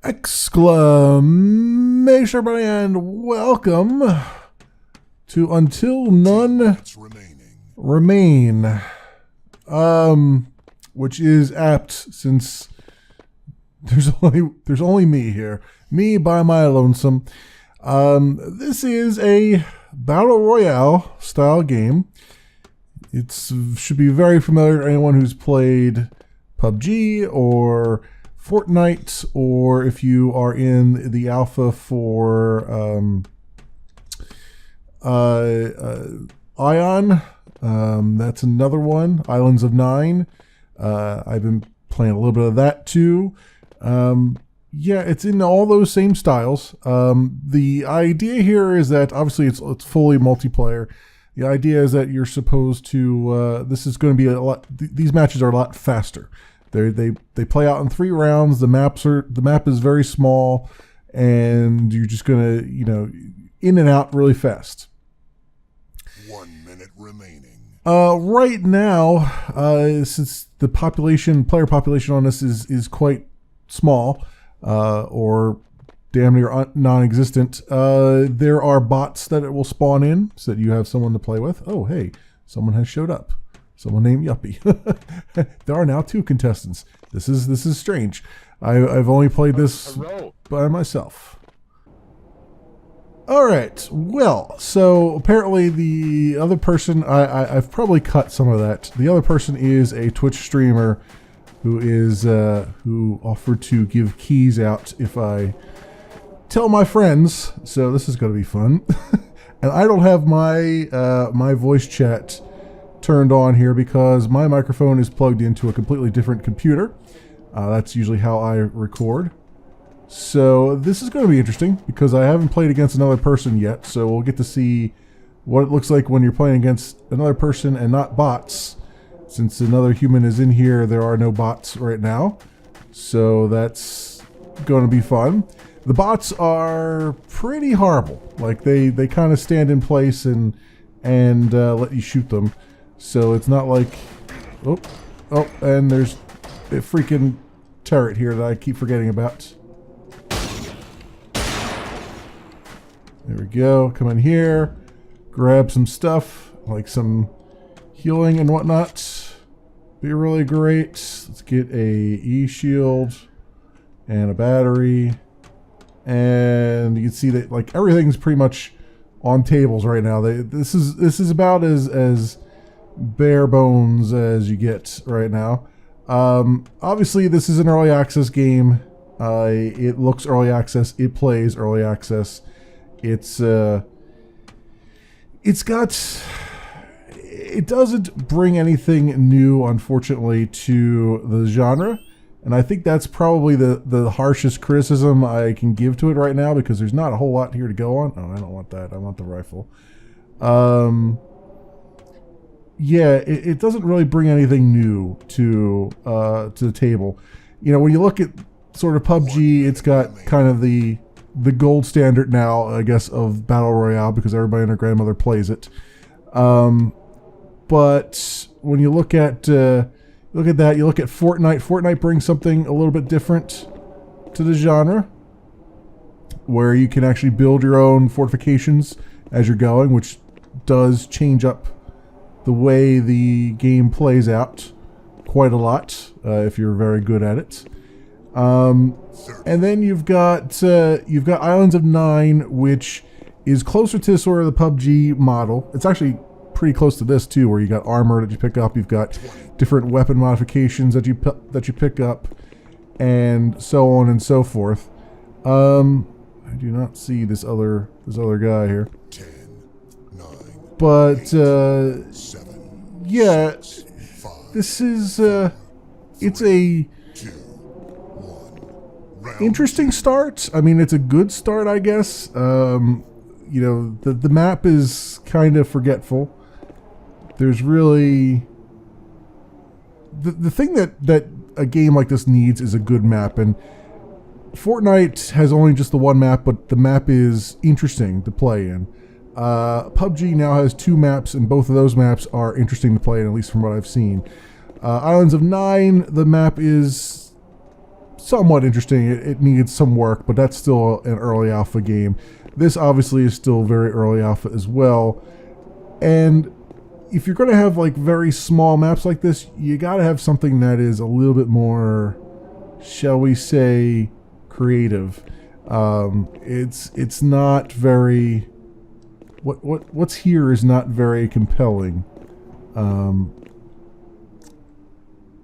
Exclamation everybody, and welcome to Until None Remain. Which is apt since there's only me here. Me by my lonesome. This is a Battle Royale style game. It should be very familiar to anyone who's played PUBG or Fortnite, or if you are in the alpha for Ion, that's another one. Islands of Nine. I've been playing a little bit of that too. Yeah, it's in all those same styles. The idea here is that obviously it's fully multiplayer. The idea is that you're supposed to. This is going to be a lot. These matches are a lot faster. They play out in 3 rounds. The map is very small, and you're just gonna in and out really fast. 1 minute remaining. Right now, since the player population on this is quite small, or damn near non-existent, there are bots that it will spawn in so that you have someone to play with. Oh, hey, someone has showed up. Someone named Yuppie. There are now 2 contestants. This is strange. I've only played this by myself. All right. Well, so apparently the other person, I've probably cut some of that. The other person is a Twitch streamer who offered to give keys out if I tell my friends. So this is going to be fun. And I don't have my my voice chat turned on here because my microphone is plugged into a completely different computer. That's usually how I record. So this is going to be interesting because I haven't played against another person yet, so we'll get to see what it looks like when you're playing against another person and not bots. Since another human is in here, there are no bots right now, so that's going to be fun. The bots are pretty horrible. Like they kind of stand in place and let you shoot them. So it's not like, oh, and there's a freaking turret here that I keep forgetting about. There we go. Come in here, grab some stuff like some healing and whatnot. Be really great. Let's get a E-shield and a battery, and you can see that like everything's pretty much on tables right now. This is about as bare bones as you get right now. Obviously this is an early access game. It looks early access, it plays early access. It doesn't bring anything new, unfortunately, to the genre, and I think that's probably the harshest criticism I can give to it right now, because there's not a whole lot here to go on. Oh, I don't want that. I want the rifle. Yeah, it doesn't really bring anything new to the table. When you look at sort of PUBG, it's got kind of the gold standard now, I guess, of Battle Royale because everybody and their grandmother plays it. But when you look at that, you look at Fortnite. Fortnite brings something a little bit different to the genre, where you can actually build your own fortifications as you're going, which does change up the way the game plays out quite a lot if you're very good at it. And then you've got Islands of Nine, which is closer to sort of the PUBG model. It's actually pretty close to this too, where you got armor that you pick up, you've got different weapon modifications that you pick up, and so on and so forth. I do not see this other guy here. 10, 9, but 7, yeah, 6, 5, this is it's a 2, 1. Interesting start. I mean, it's a good start, I guess. The map is kind of forgetful. There's really the thing that a game like this needs is a good map, and Fortnite has only just the one map, but the map is interesting to play in. PUBG now has 2 maps, and both of those maps are interesting to play in, at least from what I've seen. Islands of Nine, the map is somewhat interesting. It needs some work, but that's still an early alpha game. This obviously is still very early alpha as well. And if you're going to have like very small maps like this, you got to have something that is a little bit more, shall we say, creative. It's not very, what's here is not very compelling.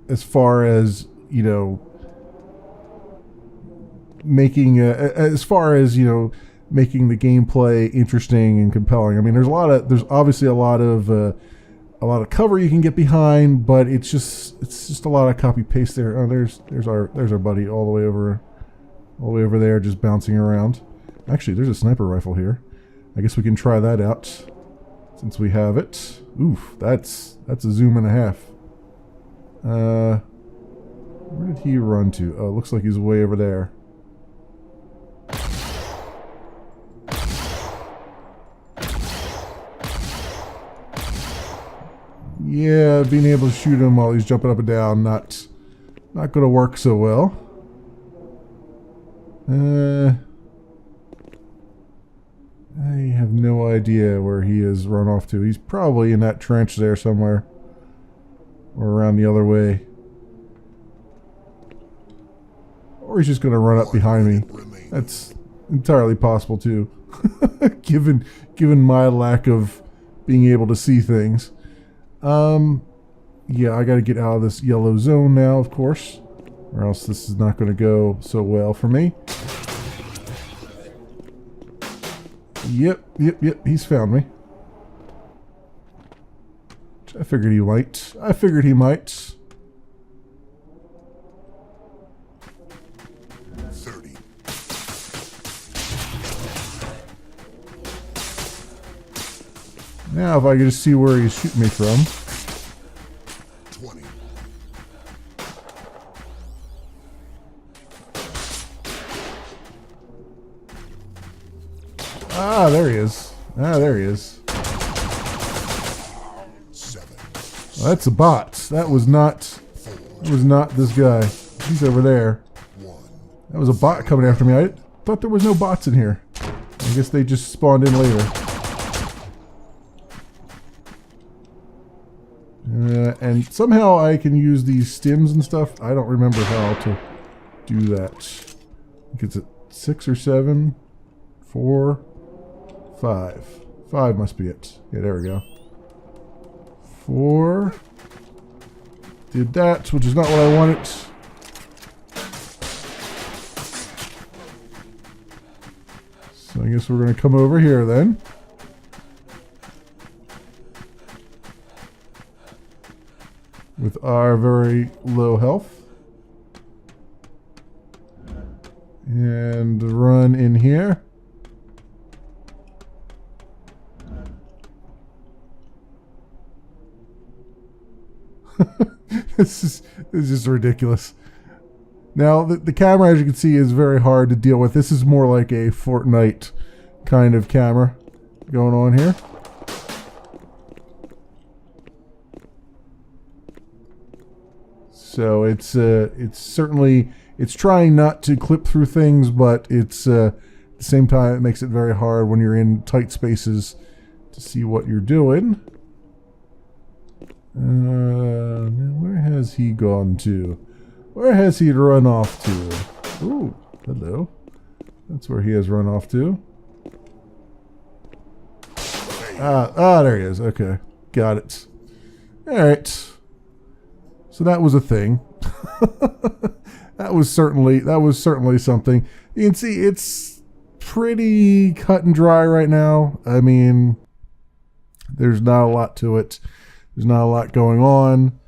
As far as, you know, making making the gameplay interesting and compelling. I mean, there's obviously a lot of cover you can get behind, but it's just a lot of copy paste there. Oh, there's our buddy all the way over there, just bouncing around. Actually, there's a sniper rifle here. I guess we can try that out since we have it. Oof, that's a zoom and a half. Where did he run to? Oh, it looks like he's way over there. Yeah, being able to shoot him while he's jumping up and down, not going to work so well. I have no idea where he has run off to. He's probably in that trench there somewhere, or around the other way, or he's just going to run up behind me. That's entirely possible too, given my lack of being able to see things. Yeah, I gotta get out of this yellow zone now, of course, or else this is not gonna go so well for me. Yep, he's found me. I figured he might. 30. Now if I could just see where he's shooting me from. 20. Ah, there he is. There he is. 7. Well, that's a bot. That was not this guy. He's over there. 1. That was a bot coming after me. I thought there was no bots in here. I guess they just spawned in later. And somehow I can use these stims and stuff. I don't remember how to do that. I think it's at 6 or 7, 4, 5. 5 must be it. Yeah, there we go. 4. Did that, which is not what I wanted. So I guess we're going to come over here then. With our very low health. And run in here. This is just ridiculous. Now, the camera, as you can see, is very hard to deal with. This is more like a Fortnite kind of camera going on here. So it's certainly, it's trying not to clip through things, but it's at the same time it makes it very hard when you're in tight spaces to see what you're doing. Now where has he gone to? Where has he run off to? Ooh, hello. That's where he has run off to. There he is. Okay, got it. All right. So that was a thing. That was certainly something. You can see it's pretty cut and dry right now. I mean, there's not a lot to it. There's not a lot going on.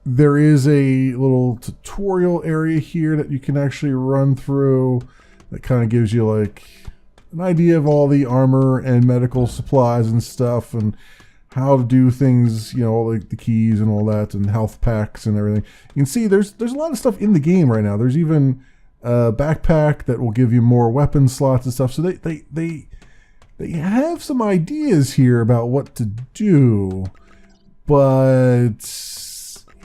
There is a little tutorial area here that you can actually run through that kind of gives you like an idea of all the armor and medical supplies and stuff and how to do things, you know, like the keys and all that and health packs and everything. You can see there's a lot of stuff in the game right now. There's even a backpack that will give you more weapon slots and stuff. So they have some ideas here about what to do, but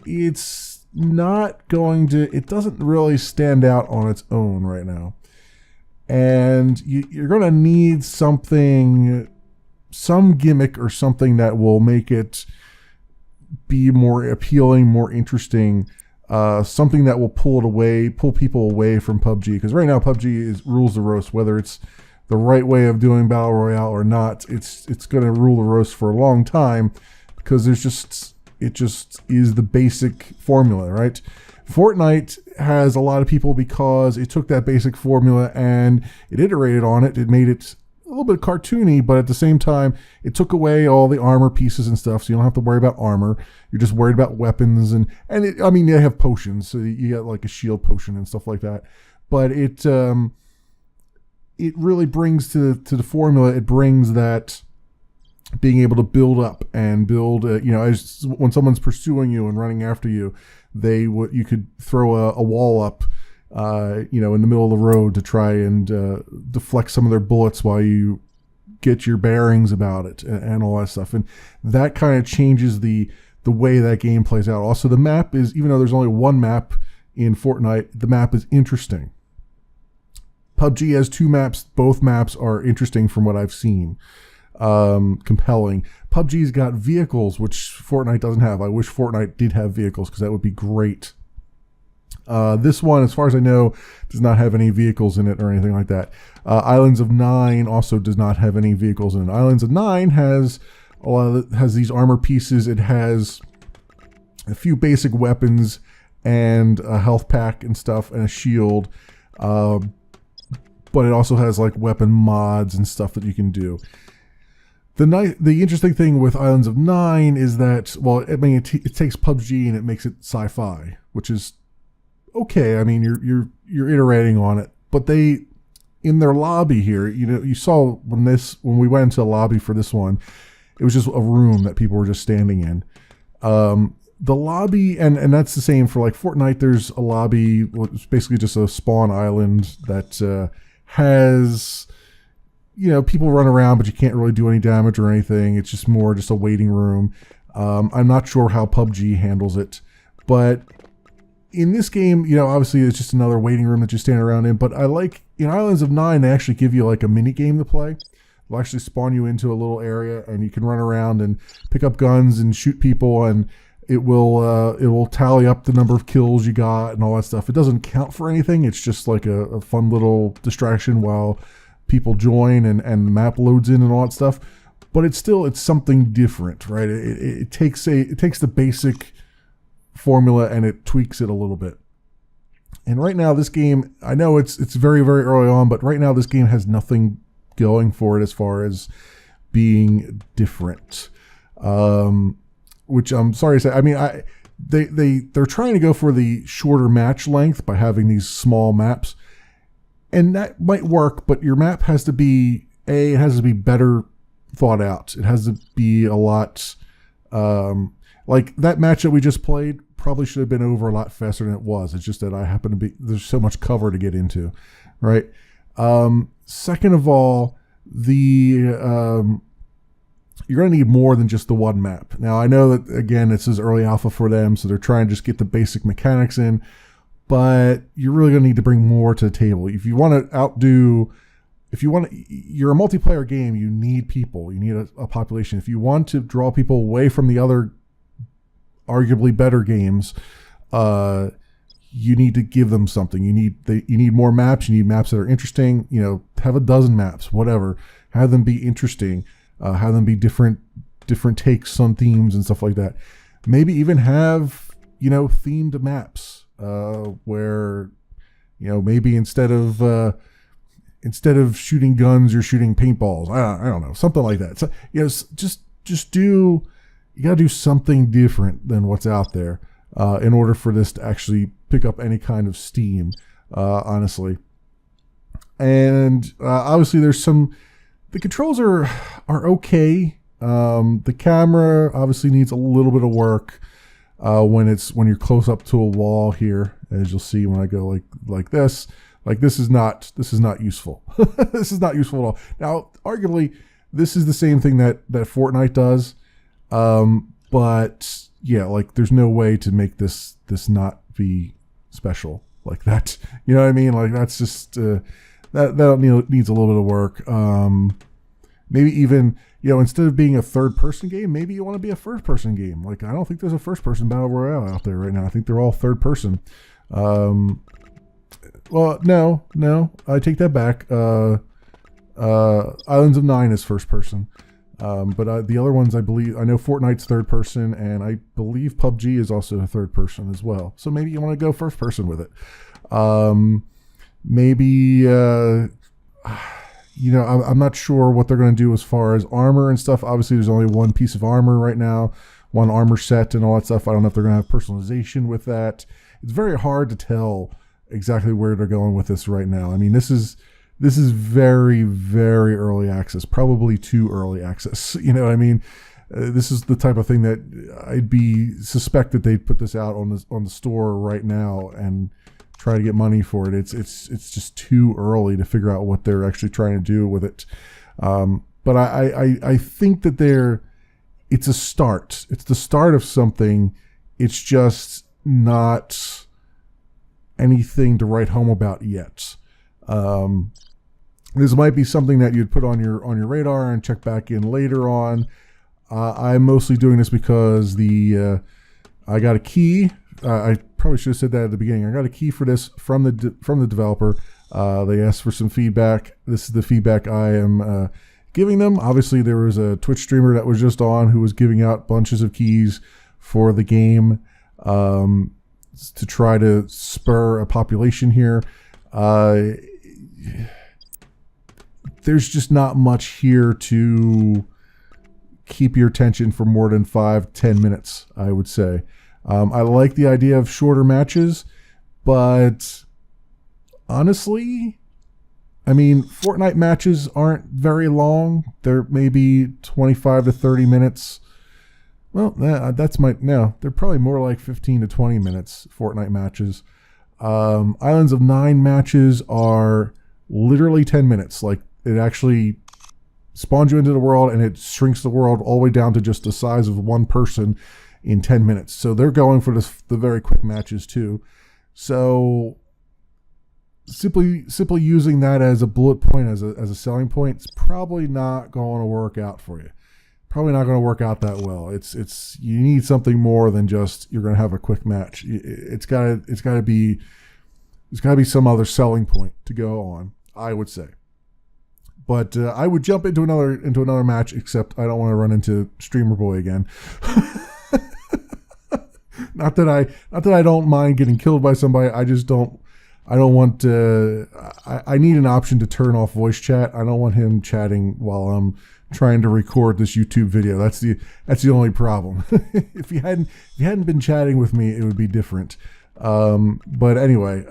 it's not going to. It doesn't really stand out on its own right now, and you're going to need something, some gimmick or something that will make it be more appealing, more interesting. Something that will pull people away from PUBG, because right now PUBG rules the roast, whether it's the right way of doing Battle Royale or not. It's going to rule the roast for a long time, because it just is the basic formula, right? Fortnite has a lot of people because it took that basic formula and it iterated on it. It made it a little bit cartoony, but at the same time, it took away all the armor pieces and stuff, so you don't have to worry about armor. You're just worried about weapons, and they have potions, so you get like a shield potion and stuff like that. But it really brings to the formula. It brings that being able to build up and build. As when someone's pursuing you and running after you, you could throw a wall up. In the middle of the road to try and deflect some of their bullets while you get your bearings about it and all that stuff. And that kind of changes the way that game plays out. Also, the map is, even though there's only one map in Fortnite, the map is interesting. PUBG has two maps. Both maps are interesting from what I've seen. Compelling. PUBG's got vehicles, which Fortnite doesn't have. I wish Fortnite did have vehicles, because that would be great. This one, as far as I know, does not have any vehicles in it or anything like that. Islands of Nine also does not have any vehicles in it. Islands of Nine has these armor pieces. It has a few basic weapons and a health pack and stuff and a shield. But it also has like weapon mods and stuff that you can do. The interesting thing with Islands of Nine is that, it takes PUBG and it makes it sci-fi, which is okay. I mean, you're iterating on it, but they, in their lobby here, you saw when we went into the lobby for this one, it was just a room that people were just standing in. The lobby, and that's the same for like Fortnite. There's a lobby, it's basically just a spawn island that has, people run around, but you can't really do any damage or anything. It's just more just a waiting room. I'm not sure how PUBG handles it, but in this game, obviously it's just another waiting room that you stand around in. But I like, in Islands of Nine, they actually give you like a mini game to play. They'll actually spawn you into a little area, and you can run around and pick up guns and shoot people, and it will tally up the number of kills you got and all that stuff. It doesn't count for anything. It's just like a fun little distraction while people join and the map loads in and all that stuff. But it's something different, right? It takes the basic formula and it tweaks it a little bit. And right now, this game, I know it's very, very early on, but right now this game has nothing going for it as far as being different. Which I'm sorry to say. I mean, they're trying to go for the shorter match length by having these small maps, and that might work. But your map has to be it has to be better thought out. It has to be a lot like that match that we just played. Probably should have been over a lot faster than it was. It's just that I happen to be, there's so much cover to get into, right? Second of all, you're going to need more than just the one map. Now, I know that, again, this is early alpha for them, so they're trying to just get the basic mechanics in, but you're really going to need to bring more to the table. If you want to you're a multiplayer game, you need people. You need a population. If you want to draw people away from the other arguably better games, you need to give them something. You need more maps. You need maps that are interesting. Have a dozen maps, whatever. Have them be interesting. Have them be different takes on themes and stuff like that. Maybe even have themed maps where maybe instead of shooting guns, you're shooting paintballs. I don't know, something like that. So you got to do something different than what's out there in order for this to actually pick up any kind of steam, honestly. And obviously the controls are okay. The camera obviously needs a little bit of work when you're close up to a wall here, as you'll see when I go like this. Like this is not useful. This is not useful at all. Now, arguably, this is the same thing that Fortnite does. that. Yeah, like there's no way to make this not be special like that. You know what I mean? Like that's just that needs a little bit of work. Maybe even, instead of being a third-person game, maybe you want to be a first-person game. Like, I don't think there's a first-person Battle Royale out there right now. I think they're all third-person. Well, no, I take that back. Islands of Nine is first-person. But the other ones, I know Fortnite's third-person, and I believe PUBG is also a third-person as well. So maybe you want to go first-person with it. Maybe... I'm not sure what they're going to do as far as armor and stuff. Obviously, there's only one piece of armor right now, one armor set and all that stuff. I don't know if they're going to have personalization with that. It's very hard to tell exactly where they're going with this right now. I mean, this is very, very early access, probably too early access. You know what I mean? This is the type of thing that I'd be suspect that they'd put this out on the store right now and try to get money for it. It's just too early to figure out what they're actually trying to do with it. But I think that it's a start. It's the start of something. It's just not anything to write home about yet. This might be something that you'd put on your radar and check back in later on. I'm mostly doing this because I got a key. I probably should have said that at the beginning. I got a key for this from the developer. They asked for some feedback. This is the feedback I am giving them. Obviously, there was a Twitch streamer that was just on who was giving out bunches of keys for the game to try to spur a population here. There's just not much here to keep your attention for more than 5-10 minutes, I would say. I like the idea of shorter matches, but honestly, I mean, Fortnite matches aren't very long. They're maybe 25 to 30 minutes. Well, they're probably more like 15 to 20 minutes, Fortnite matches. Islands of Nine matches are literally 10 minutes. Like, it actually spawns you into the world and it shrinks the world all the way down to just the size of one person in 10 minutes. So they're going for the very quick matches too. So simply using that as a bullet point, as a selling point, it's probably not going to work out for you. Probably not going to work out that well. You need something more than just you're going to have a quick match. It's got to be some other selling point to go on, I would say. But I would jump into another match, except I don't want to run into Streamer Boy again. Not that I don't mind getting killed by somebody. I just don't. I don't want to. I need an option to turn off voice chat. I don't want him chatting while I'm trying to record this YouTube video. That's the only problem. If he hadn't been chatting with me, it would be different. But anyway,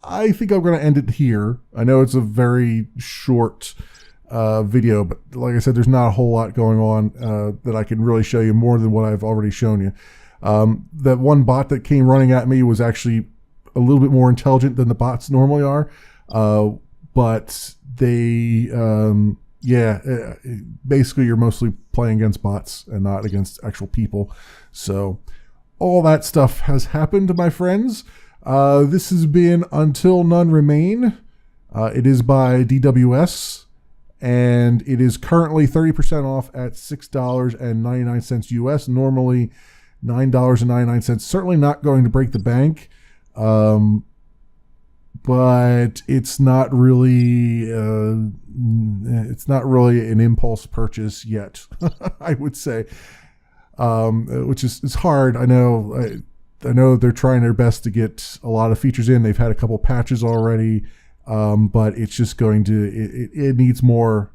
I think I'm going to end it here. I know it's a very short video, but like I said, there's not a whole lot going on that I can really show you more than what I've already shown you. That one bot that came running at me was actually a little bit more intelligent than the bots normally are. But they, basically you're mostly playing against bots and not against actual people. So all that stuff has happened, my friends. This has been Until None Remain. It is by DWS, and it is currently 30% off at $6.99 US. Normally $9.99. Certainly not going to break the bank, but it's not really an impulse purchase yet. I would say, which is hard. I know they're trying their best to get a lot of features in. They've had a couple patches already, but it's just going to it needs more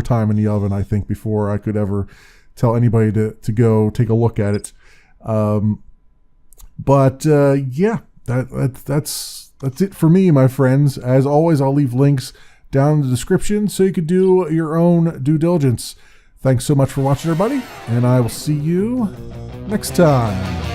time in the oven, I think, before I could ever tell anybody to go take a look at it. That's it for me, my friends. As always, I'll leave links down in the description so you could do your own due diligence. Thanks so much for watching, everybody, and I will see you next time.